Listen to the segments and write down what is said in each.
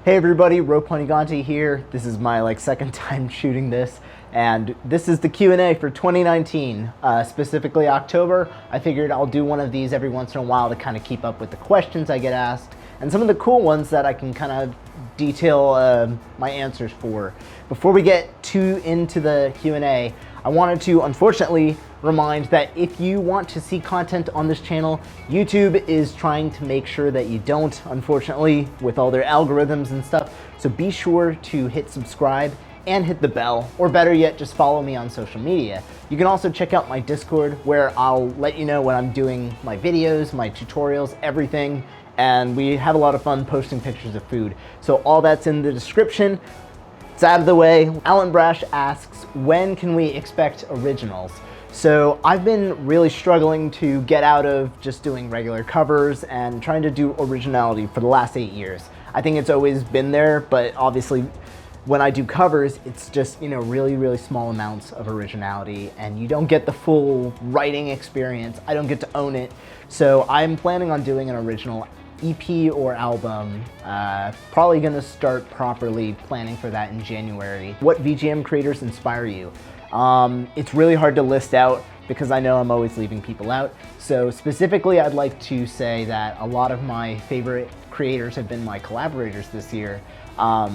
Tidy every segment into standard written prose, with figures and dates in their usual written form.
Hey everybody, Panuganti here. This is my second time shooting this, and this is the Q&A for 2019, specifically October. I figured I'll do one of these every once in a while to kind of keep up with the questions I get asked, and some of the cool ones that I can kind of detail my answers for. Before we get too into the Q&A, I wanted to unfortunately remind that if you want to see content on this channel, YouTube is trying to make sure that you don't, unfortunately, with all their algorithms and stuff. So be sure to hit subscribe and hit the bell, or better yet, just follow me on social media. You can also check out my Discord, where I'll let you know when I'm doing my videos, my tutorials, everything, and we have a lot of fun posting pictures of food. So all that's in the description. It's out of the way. Alan Brash asks, when can we expect originals? So I've been really struggling to get out of just doing regular covers and trying to do originality for the last 8 years. I think it's always been there, but obviously when I do covers, it's just, really, really small amounts of originality, and you don't get the full writing experience. I don't get to own it. So I'm planning on doing an original EP or album, probably gonna start properly planning for that in January. What VGM creators inspire you? It's really hard to list out because I know I'm always leaving people out. So specifically, I'd like to say that a lot of my favorite creators have been my collaborators this year.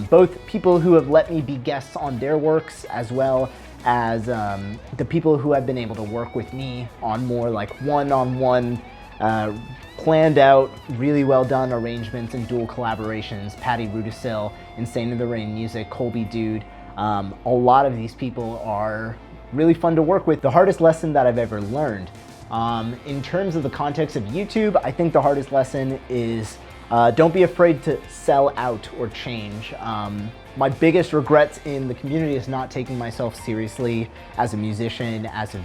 Both people who have let me be guests on their works, as well as the people who have been able to work with me on more like one-on-one, planned out, really well done arrangements and dual collaborations. Patty Rudisil, Insane in the Rain Music, Colby Dude. A lot of these people are really fun to work with. The hardest lesson that I've ever learned, in terms of the context of YouTube, I think the hardest lesson is don't be afraid to sell out or change. My biggest regrets in the community is not taking myself seriously as a musician, as a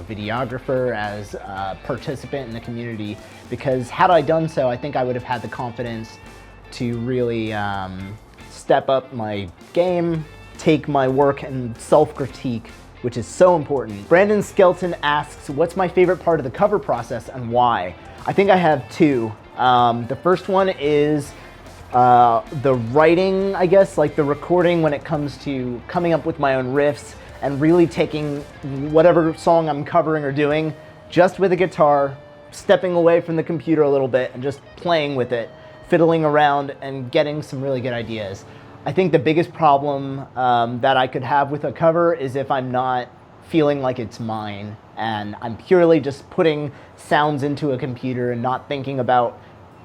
videographer, as a participant in the community, because had I done so, I think I would have had the confidence to really step up my game, take my work and self-critique, which is so important. Brandon Skelton asks, what's my favorite part of the cover process and why? I think I have two. The first one is the writing, I guess, like the recording when it comes to coming up with my own riffs and really taking whatever song I'm covering or doing just with a guitar, stepping away from the computer a little bit and just playing with it, fiddling around and getting some really good ideas. I think the biggest problem that I could have with a cover is if I'm not feeling like it's mine and I'm purely just putting sounds into a computer and not thinking about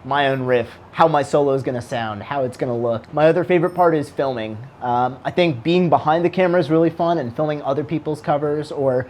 my own riff, how my solo is going to sound, how it's going to look. My other favorite part is filming. I think being behind the camera is really fun, and filming other people's covers or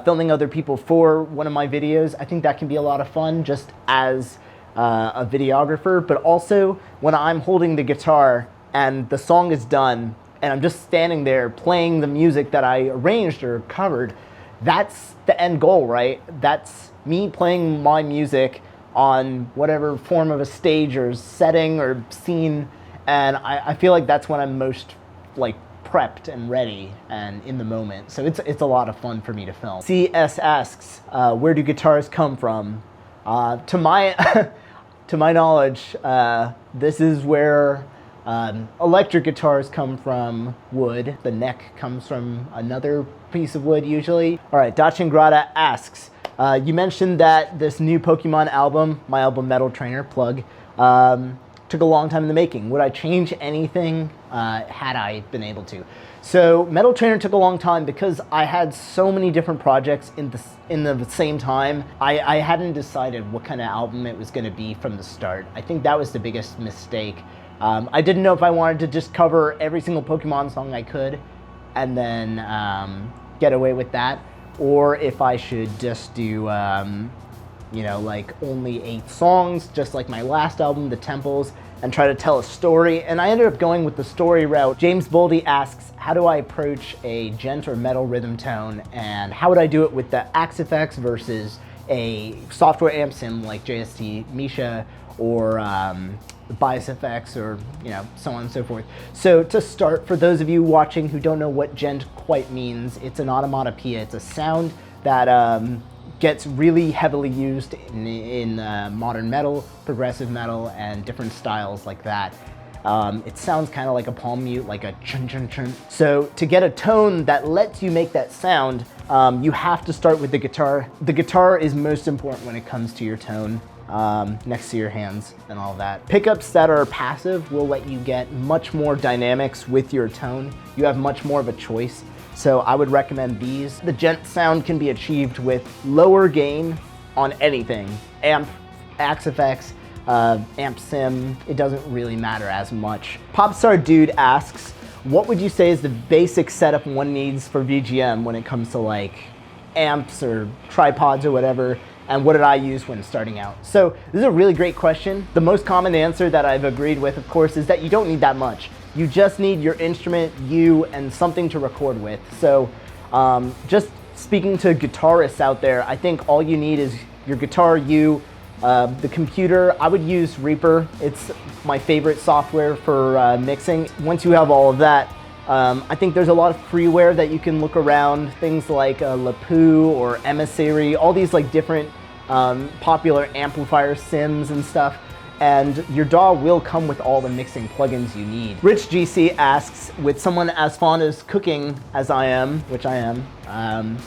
filming other people for one of my videos, I think that can be a lot of fun just as a videographer. But also when I'm holding the guitar and the song is done and I'm just standing there playing the music that I arranged or covered, that's the end goal, right? That's me playing my music on whatever form of a stage or setting or scene, and I feel like that's when I'm most prepped and ready and in the moment. So it's a lot of fun for me to film. CS asks, where do guitars come from? To my to my knowledge, this is where electric guitars come from wood. The neck comes from another piece of wood usually. All right, Dachingrata asks, you mentioned that this new Pokemon album, my album Metal Trainer, plug, took a long time in the making. Would I change anything had I been able to? So Metal Trainer took a long time because I had so many different projects in the same time. I hadn't decided what kind of album it was going to be from the start. I think that was the biggest mistake. I didn't know if I wanted to just cover every single Pokemon song I could and then get away with that, or if I should just do, only 8 songs, just like my last album, The Temples, and try to tell a story. And I ended up going with the story route. James Boldy asks, how do I approach a gent or metal rhythm tone, and how would I do it with the Axe effects versus a software amp sim like JST Misha or bias effects, or so on and so forth. So to start, for those of you watching who don't know what gent quite means, it's an onomatopoeia. It's a sound that gets really heavily used in modern metal, progressive metal, and different styles like that. It sounds kind of like a palm mute, like a chun chun chun. So to get a tone that lets you make that sound, you have to start with the guitar. The guitar is most important when it comes to your tone, next to your hands and all that. Pickups that are passive will let you get much more dynamics with your tone. You have much more of a choice. So I would recommend these. The gent sound can be achieved with lower gain on anything. Amp, Axe-Fx, amp sim, it doesn't really matter as much. Popstar Dude asks, what would you say is the basic setup one needs for VGM when it comes to like amps or tripods or whatever, and what did I use when starting out? So this is a really great question. The most common answer that I've agreed with, of course, is that you don't need that much. You just need your instrument, you, and something to record with. So just speaking to guitarists out there, I think all you need is your guitar, you, the computer. I would use Reaper. It's my favorite software for mixing. Once you have all of that, I think there's a lot of freeware that you can look around, things like Lapoo or Emissary, all these like different popular amplifier sims and stuff. And your DAW will come with all the mixing plugins you need. Rich GC asks, with someone as fond as cooking as I am, which I am,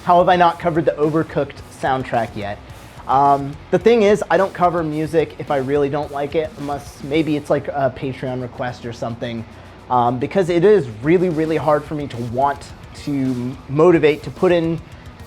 how have I not covered the Overcooked soundtrack yet? The thing is, I don't cover music if I really don't like it, unless maybe it's like a Patreon request or something, because it is really, really hard for me to want to motivate to put in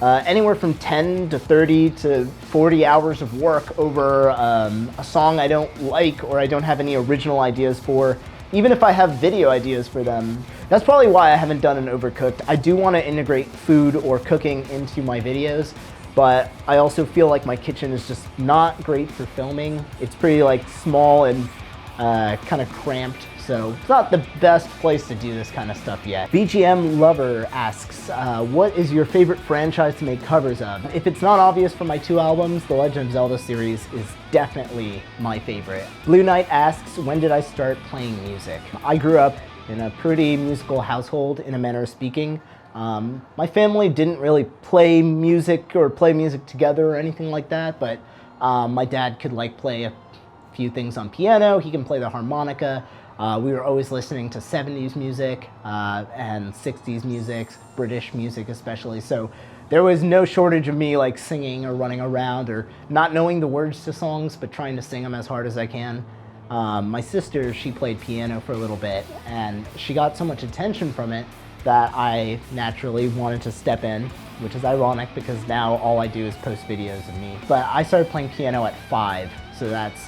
anywhere from 10 to 30 to 40 hours of work over a song I don't like or I don't have any original ideas for, even if I have video ideas for them. That's probably why I haven't done an Overcooked. I do want to integrate food or cooking into my videos, but I also feel like my kitchen is just not great for filming. It's pretty like small and kind of cramped, so it's not the best place to do this kind of stuff yet. BGM Lover asks, what is your favorite franchise to make covers of? If it's not obvious from my 2 albums, the Legend of Zelda series is definitely my favorite. Blue Knight asks, when did I start playing music? I grew up in a pretty musical household, in a manner of speaking. My family didn't really play music or play music together or anything like that, but my dad could like play a few things on piano, he can play the harmonica. We were always listening to 70s music and 60s music, British music especially, so there was no shortage of me like singing or running around or not knowing the words to songs but trying to sing them as hard as I can. My sister, she played piano for a little bit and she got so much attention from it that I naturally wanted to step in, which is ironic because now all I do is post videos of me. But I started playing piano at 5, so that's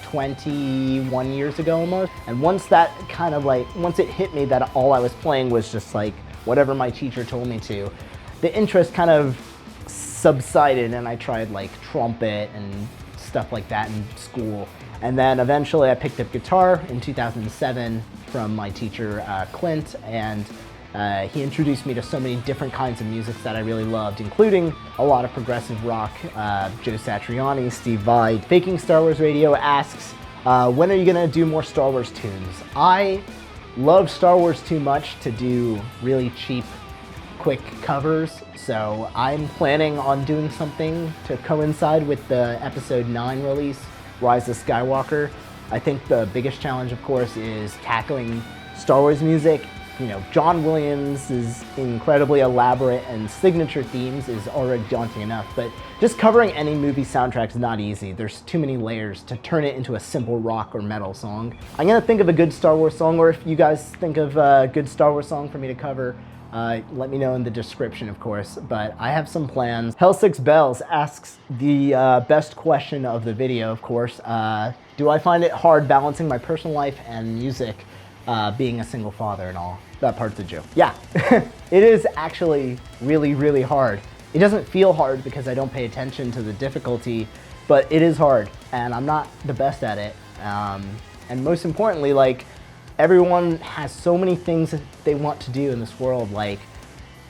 21 years ago almost. And once that kind of like, once it hit me that all I was playing was just like whatever my teacher told me to, the interest kind of subsided and I tried like trumpet and stuff like that in school. And then eventually I picked up guitar in 2007 from my teacher, Clint, and he introduced me to so many different kinds of music that I really loved, including a lot of progressive rock, Joe Satriani, Steve Vai. Faking Star Wars Radio asks, when are you gonna do more Star Wars tunes? I love Star Wars too much to do really cheap, quick covers, so I'm planning on doing something to coincide with the Episode 9 release, Rise of Skywalker. I think the biggest challenge, of course, is tackling Star Wars music. You know, John Williams' incredibly elaborate and signature themes is already daunting enough, but just covering any movie soundtrack is not easy. There's too many layers to turn it into a simple rock or metal song. I'm gonna think of a good Star Wars song, or if you guys think of a good Star Wars song for me to cover, let me know in the description, of course, but I have some plans. Hell6Bells asks the best question of the video, of course. Do I find it hard balancing my personal life and music, being a single father and all? That part's a joke. Yeah, it is actually really, really hard. It doesn't feel hard because I don't pay attention to the difficulty, but it is hard, and I'm not the best at it. And most importantly, like, everyone has so many things that they want to do in this world. Like,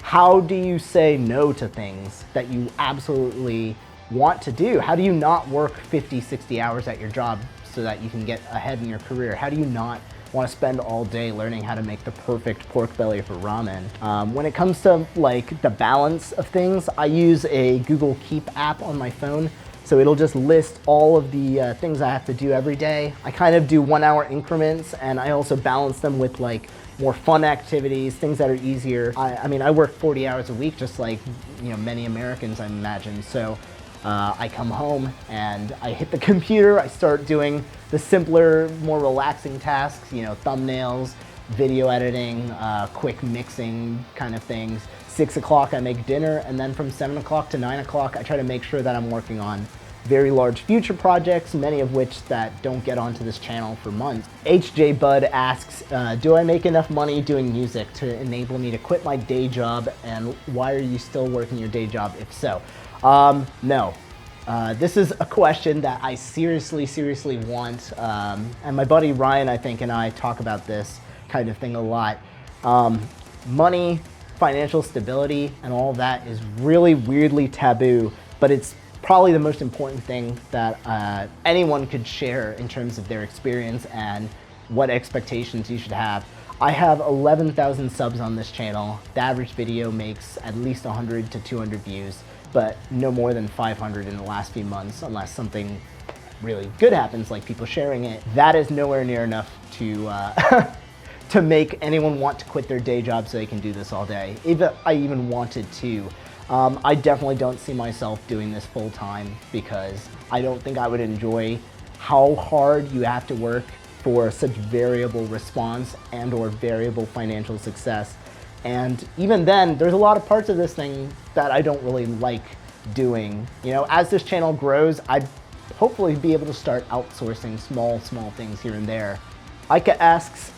how do you say no to things that you absolutely want to do? How do you not work 50, 60 hours at your job so that you can get ahead in your career? How do you not want to spend all day learning how to make the perfect pork belly for ramen? When it comes to like the balance of things, I use a Google Keep app on my phone. So it'll just list all of the things I have to do every day. I kind of do 1 hour increments, and I also balance them with like more fun activities, things that are easier. I mean, I work 40 hours a week, just like many Americans, I imagine. So I come home and I hit the computer. I start doing the simpler, more relaxing tasks, thumbnails, video editing, quick mixing kind of things. 6 o'clock I make dinner, and then from 7 o'clock to 9 o'clock I try to make sure that I'm working on very large future projects, many of which that don't get onto this channel for months. HJ Bud asks, do I make enough money doing music to enable me to quit my day job, and why are you still working your day job if so? No. This is a question that I seriously want, and my buddy Ryan, I think, and I talk about this kind of thing a lot. Money, financial stability, and all that is really weirdly taboo, but it's probably the most important thing that anyone could share in terms of their experience and what expectations you should have. I have 11,000 subs on this channel. The average video makes at least 100 to 200 views, but no more than 500 in the last few months, unless something really good happens, like people sharing it. That is nowhere near enough to to make anyone want to quit their day job so they can do this all day. If I even wanted to. I definitely don't see myself doing this full time, because I don't think I would enjoy how hard you have to work for such variable response and or variable financial success. And even then, there's a lot of parts of this thing that I don't really like doing. As this channel grows, I'd hopefully be able to start outsourcing small things here and there. Ika asks,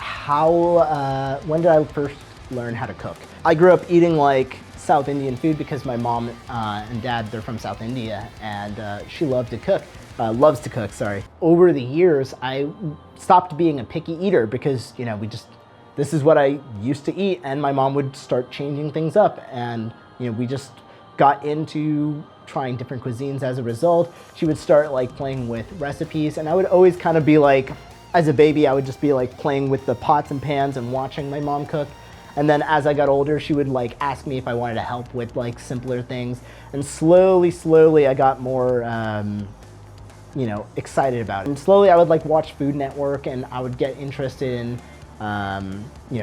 when did I first learn how to cook? I grew up eating like South Indian food because my mom and dad, they're from South India, and she loves to cook, sorry. Over the years, I stopped being a picky eater because, this is what I used to eat, and my mom would start changing things up, and, we just got into trying different cuisines as a result. She would start like playing with recipes, and I would always kind of be like, as a baby, I would just be like playing with the pots and pans and watching my mom cook. And then as I got older, she would like ask me if I wanted to help with like simpler things. And slowly I got more, excited about it. And slowly I would like watch Food Network, and I would get interested in,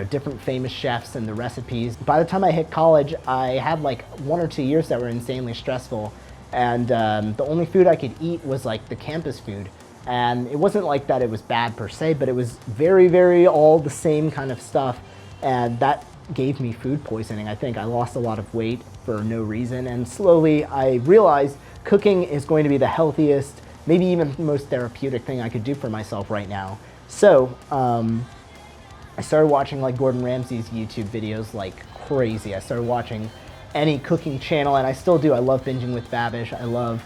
different famous chefs and the recipes. By the time I hit college, I had like 1 or 2 years that were insanely stressful. And the only food I could eat was like the campus food. And it wasn't like that it was bad per se, but it was very all the same kind of stuff. And that gave me food poisoning. I think I lost a lot of weight for no reason. And slowly I realized cooking is going to be the healthiest, maybe even the most therapeutic thing I could do for myself right now. So I started watching like Gordon Ramsay's YouTube videos like crazy. I started watching any cooking channel, and I still do. I love binging with Babish. I love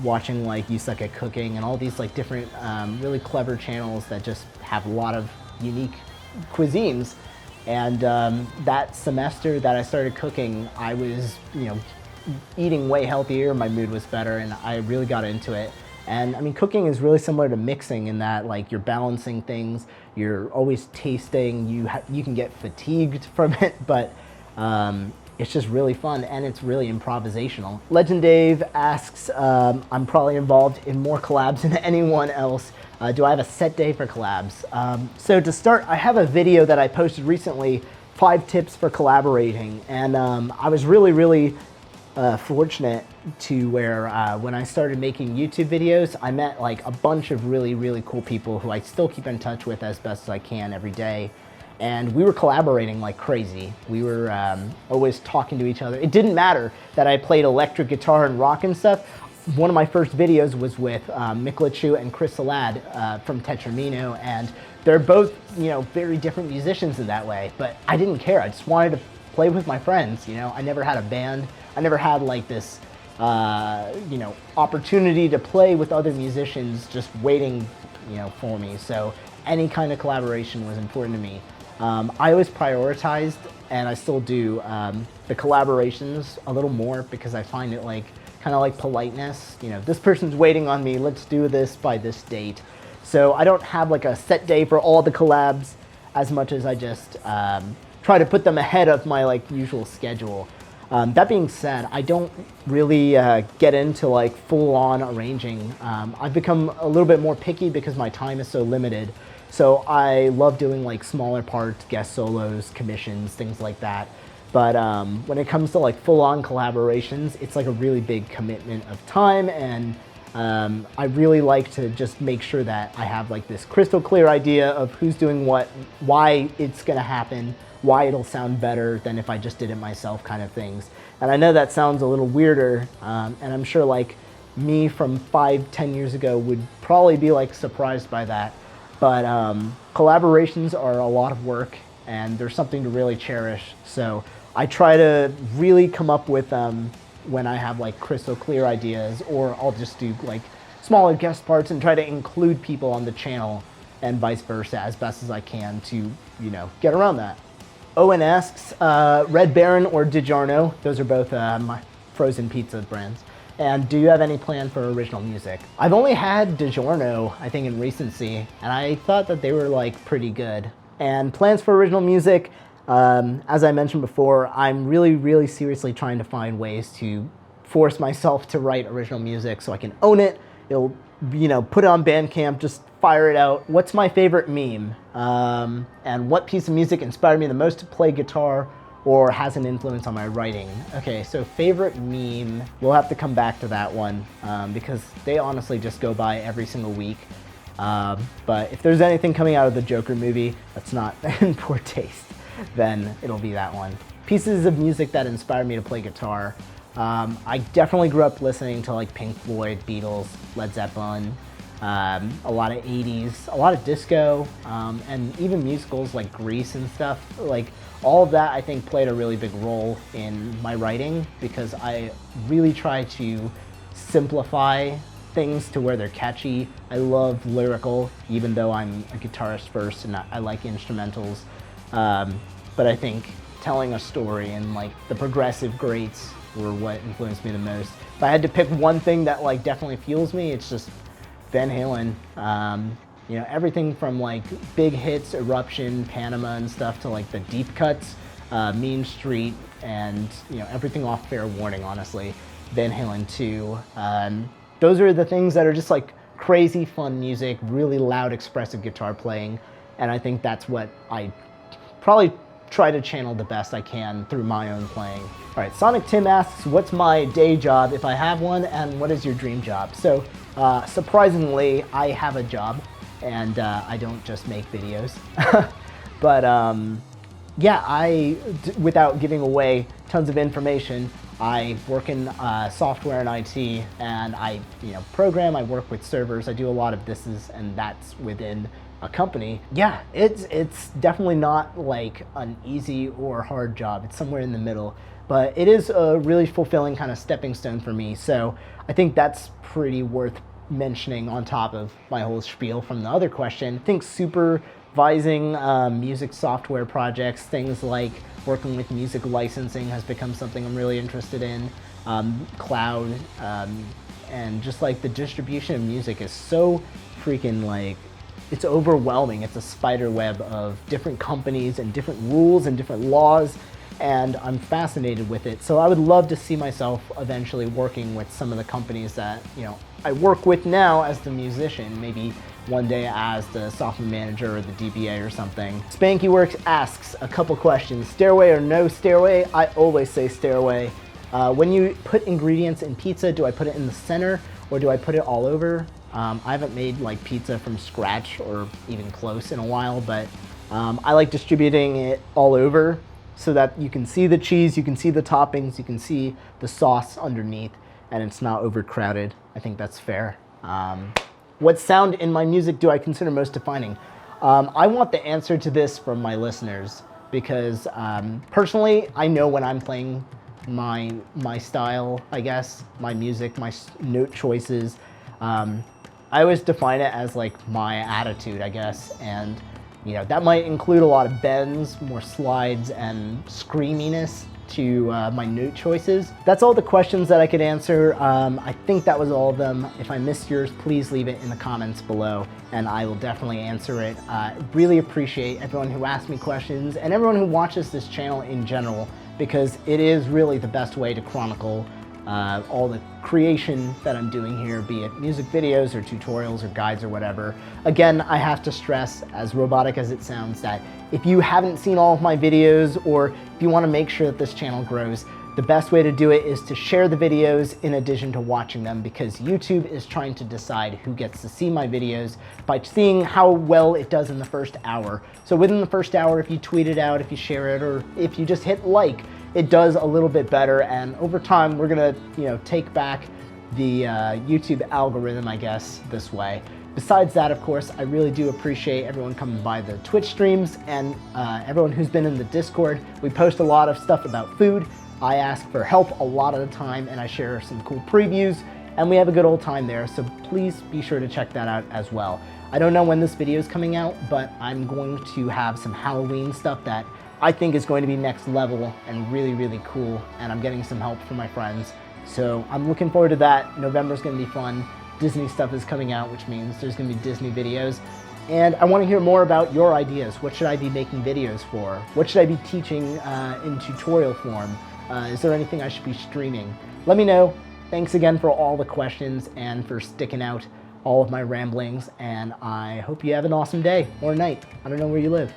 watching like You Suck at Cooking and all these like different really clever channels that just have a lot of unique cuisines. And that semester that I started cooking, I was eating way healthier, my mood was better, and I really got into it. And I mean, cooking is really similar to mixing in that like you're balancing things, you're always tasting, you can get fatigued from it, but it's just really fun, and it's really improvisational. Legend Dave asks, I'm probably involved in more collabs than anyone else. Do I have a set day for collabs? So to start, I have a video that I posted recently, 5 tips for collaborating. And I was really fortunate to where when I started making YouTube videos, I met like a bunch of really cool people who I still keep in touch with as best as I can every day. And we were collaborating like crazy. We were always talking to each other. It didn't matter that I played electric guitar and rock and stuff. One of my first videos was with Miklachu and Chris Salad from Tetramino, and they're both, very different musicians in that way, but I didn't care. I just wanted to play with my friends, I never had a band. I never had like this, opportunity to play with other musicians just waiting, for me. So any kind of collaboration was important to me. I always prioritized, and I still do, the collaborations a little more because I find it like kind of like politeness. This person's waiting on me, let's do this by this date. So I don't have like a set day for all the collabs as much as I just try to put them ahead of my like usual schedule. That being said, I don't really get into like full-on arranging. I've become a little bit more picky because my time is so limited. So I love doing like smaller parts, guest solos, commissions, things like that. But when it comes to like full-on collaborations, it's like a really big commitment of time, and I really like to just make sure that I have like this crystal clear idea of who's doing what, why it's gonna happen, why it'll sound better than if I just did it myself, kind of things. And I know that sounds a little weirder, and I'm sure like me from 5-10 years ago would probably be like surprised by that. But collaborations are a lot of work, and there's something to really cherish. So I try to really come up with when I have like crystal clear ideas, or I'll just do like smaller guest parts and try to include people on the channel, and vice versa, as best as I can to, you know, get around that. Owen asks, Red Baron or DiGiorno? Those are both my frozen pizza brands. And do you have any plan for original music? I've only had DiGiorno, I think, in recency, and I thought that they were like pretty good. And plans for original music, as I mentioned before, I'm really seriously trying to find ways to force myself to write original music so I can own it. It'll, you know, put it on Bandcamp, just fire it out. What's my favorite meme? And what piece of music inspired me the most to play guitar or has an influence on my writing? Okay, so favorite meme, we'll have to come back to that one because they honestly just go by every single week. But if there's anything coming out of the Joker movie that's not in poor taste, then it'll be that one. Pieces of music that inspired me to play guitar. I definitely grew up listening to like Pink Floyd, Beatles, Led Zeppelin, a lot of 80s, a lot of disco, and even musicals like Grease and stuff. Like all of that I think played a really big role in my writing because I really try to simplify things to where they're catchy. I love lyrical, even though I'm a guitarist first and I like instrumentals. But I think telling a story and like the progressive greats were what influenced me the most. If I had to pick one thing that like definitely fuels me, it's just Van Halen. You know, everything from like big hits, Eruption, Panama and stuff, to like the deep cuts, Mean Street, and you know, everything off Fair Warning, honestly. Van Halen 2. Those are the things that are just like crazy fun music, really loud expressive guitar playing, and I think that's what I probably try to channel the best I can through my own playing. All right, Sonic Tim asks, what's my day job if I have one, and what is your dream job? So surprisingly, I have a job, and I don't just make videos. But yeah, without giving away tons of information, I work in software and IT, and I program, I work with servers, I do a lot of this and that's within a company. Yeah, it's definitely not like an easy or hard job. It's somewhere in the middle, but it is a really fulfilling kind of stepping stone for me. So I think that's pretty worth mentioning on top of my whole spiel from the other question. I think supervising music software projects, things like working with music licensing has become something I'm really interested in. Cloud, and just like the distribution of music is so freaking like, it's overwhelming. It's a spider web of different companies and different rules and different laws, and I'm fascinated with it. So I would love to see myself eventually working with some of the companies that I work with now as the musician, maybe one day as the software manager or the DBA or something. SpankyWorks asks a couple questions. Stairway or no stairway? I always say stairway. When you put ingredients in pizza, do I put it in the center or do I put it all over? I haven't made like pizza from scratch or even close in a while, but I like distributing it all over so that you can see the cheese, you can see the toppings, you can see the sauce underneath, and it's not overcrowded. I think that's fair. What sound in my music do I consider most defining? I want the answer to this from my listeners because personally, I know when I'm playing my style, I guess, my music, my note choices. I always define it as like my attitude, I guess, and that might include a lot of bends, more slides, and screaminess to my note choices. That's all the questions that I could answer. I think that was all of them. If I missed yours, please leave it in the comments below, and I will definitely answer it. Really appreciate everyone who asked me questions and everyone who watches this channel in general. because it is really the best way to chronicle all the creation that I'm doing here, be it music videos or tutorials or guides or whatever. Again, I have to stress, as robotic as it sounds, that if you haven't seen all of my videos, or if you want to make sure that this channel grows, the best way to do it is to share the videos in addition to watching them, because YouTube is trying to decide who gets to see my videos by seeing how well it does in the first hour. So within the first hour, if you tweet it out, if you share it, or if you just hit like, it does a little bit better, and over time we're gonna, take back the YouTube algorithm, I guess, this way. Besides that, of course, I really do appreciate everyone coming by the Twitch streams and everyone who's been in the Discord. We post a lot of stuff about food. I ask for help a lot of the time, and I share some cool previews, and we have a good old time there, so please be sure to check that out as well. I don't know when this video is coming out, but I'm going to have some Halloween stuff that I think is going to be next level and really, really cool, and I'm getting some help from my friends. So I'm looking forward to that. November's gonna be fun. Disney stuff is coming out, which means there's gonna be Disney videos. And I wanna hear more about your ideas. What should I be making videos for? What should I be teaching in tutorial form? Is there anything I should be streaming? Let me know. Thanks again for all the questions and for sticking out all of my ramblings, and I hope you have an awesome day or night. I don't know where you live.